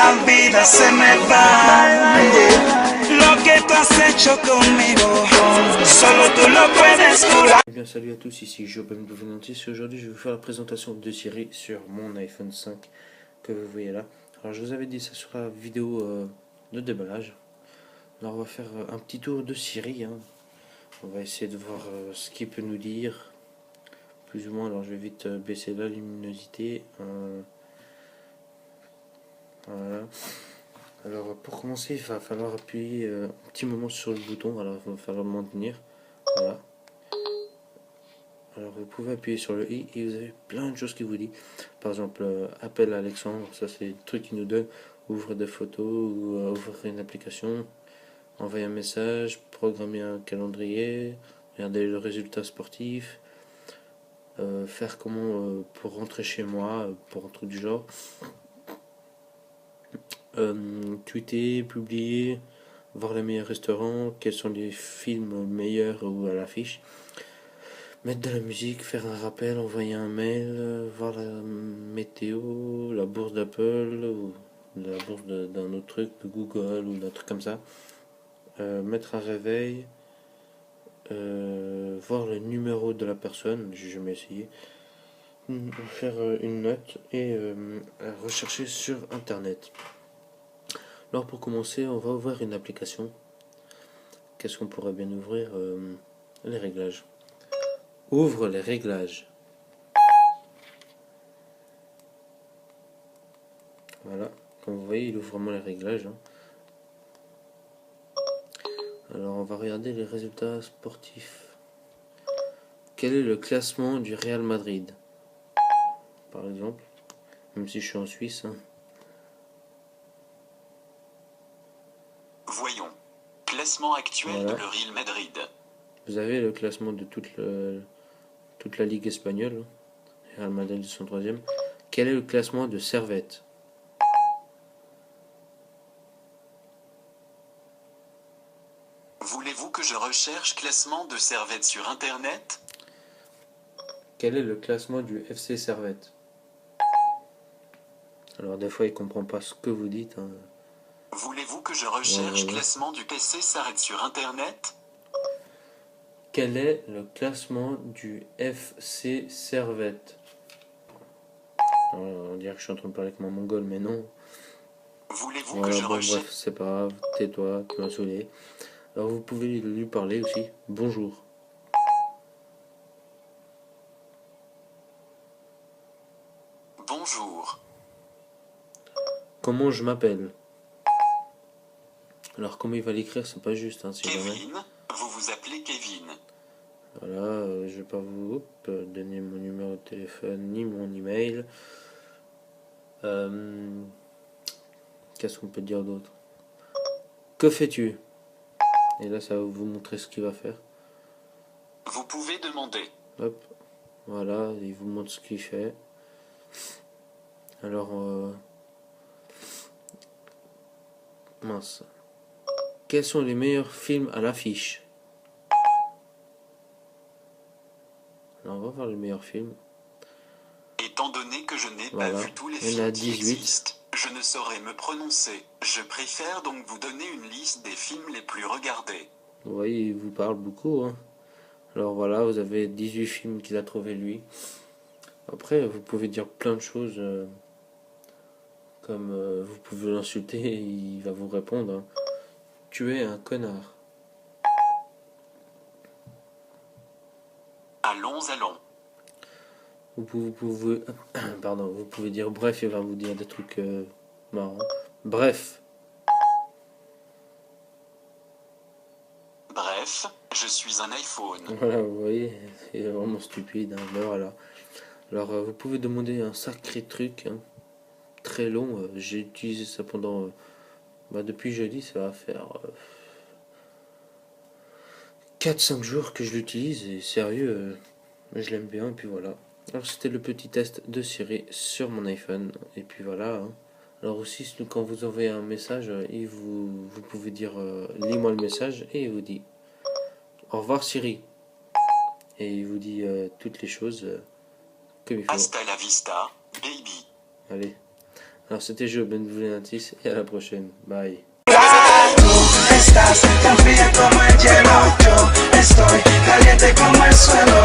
la vida se me va. Lo que tú has hecho conmigo, solo tú lo puedes curar. Eh bien salut à tous, ici Jobem Dovenantis. Aujourd'hui je vais vous faire la présentation de Siri sur mon iPhone 5 que vous voyez là. Alors je vous avais dit ça sur la vidéo de déballage. Alors on va faire un petit tour de Siri, hein. On va essayer de voir ce qu'il peut nous dire, plus ou moins. Alors je vais vite baisser la luminosité. Voilà. Alors pour commencer il va falloir appuyer un petit moment sur le bouton. Alors il va falloir le maintenir. Voilà. Alors vous pouvez appuyer sur le i et vous avez plein de choses qui vous dit. Par exemple appel à Alexandre, ça c'est le truc qui nous donne, ouvrir des photos ou ouvrir une application, envoyer un message, programmer un calendrier, regarder le résultat sportif, faire comment pour rentrer chez moi, pour un truc du genre, tweeter, publier, voir les meilleurs restaurants, quels sont les films meilleurs ou à l'affiche, mettre de la musique, faire un rappel, envoyer un mail, voir la météo, la bourse d'Apple ou la bourse d'un autre truc, de Google ou d'un truc comme ça, mettre un réveil, voir le numéro de la personne, j'ai jamais essayé, faire une note et rechercher sur internet. Alors pour commencer, on va ouvrir une application. Qu'est-ce qu'on pourrait bien ouvrir? Les réglages. Ouvre les réglages. Voilà, comme vous voyez, il ouvre vraiment les réglages, hein. Alors on va regarder les résultats sportifs. Quel est le classement du Real Madrid, par exemple, même si je suis en Suisse, hein. Voyons. Classement actuel Voilà. de le Real Madrid. Vous avez le classement de toute la Ligue espagnole. Real Madrid sont 3e. Quel est le classement de Servette? Voulez-vous que je recherche classement de Servette sur internet? Quel est le classement du FC Servette? Alors des fois il comprend pas ce que vous dites, hein. Voulez-vous que je recherche Ouais. classement du PC Servette sur internet? Quel est le classement du FC Servette? Alors, on dirait que je suis en train de parler avec mon mongol, mais non. Voulez-vous que Voilà, je bon, recherche... bref, c'est pas grave, tais-toi, tu m'as saoulé. Alors vous pouvez lui parler aussi. Bonjour. Bonjour. Comment je m'appelle? Alors comment il va l'écrire, c'est pas juste, hein, si jamais. Kevin. Vous vous appelez Kevin. Voilà, je vais pas vous donner mon numéro de téléphone ni mon email. Qu'est-ce qu'on peut dire d'autre? Que fais-tu? Et là ça va vous montrer ce qu'il va faire. Vous pouvez demander. Hop, voilà, il vous montre ce qu'il fait. Alors, mince. Quels sont les meilleurs films à l'affiche? Alors, on va voir les meilleurs films. Étant donné que je n'ai Voilà. pas vu tous les Il y en a films qui 18. existent, je ne saurais me prononcer. Je préfère donc vous donner une liste des films les plus regardés. Vous voyez, il vous parle beaucoup, hein. Alors voilà, vous avez 18 films qu'il a trouvé lui. Après, vous pouvez dire plein de choses, comme vous pouvez l'insulter et il va vous répondre, hein. Tu es un connard. Allons. Vous pouvez, pardon, vous pouvez dire bref, il va vous dire des trucs marrants. Bref. Bref, je suis un iPhone. Voilà, vous voyez, c'est vraiment stupide, hein, mais voilà. Alors, vous pouvez demander un sacré truc, hein, très long. J'ai utilisé ça pendant, depuis jeudi, ça va faire 4-5 jours que je l'utilise, et sérieux, je l'aime bien, et puis voilà. Alors, c'était le petit test de Siri sur mon iPhone, et puis voilà, hein. Alors aussi, quand vous envoyez un message, vous pouvez dire lis-moi le message, et il vous dit au revoir Siri, et il vous dit toutes les choses comme il faut. Hasta la vista, baby. Allez, Alors c'était Joe Benevolentis et à la prochaine. Bye. Tú estás tan fría como el hielo, yo estoy caliente como el suelo.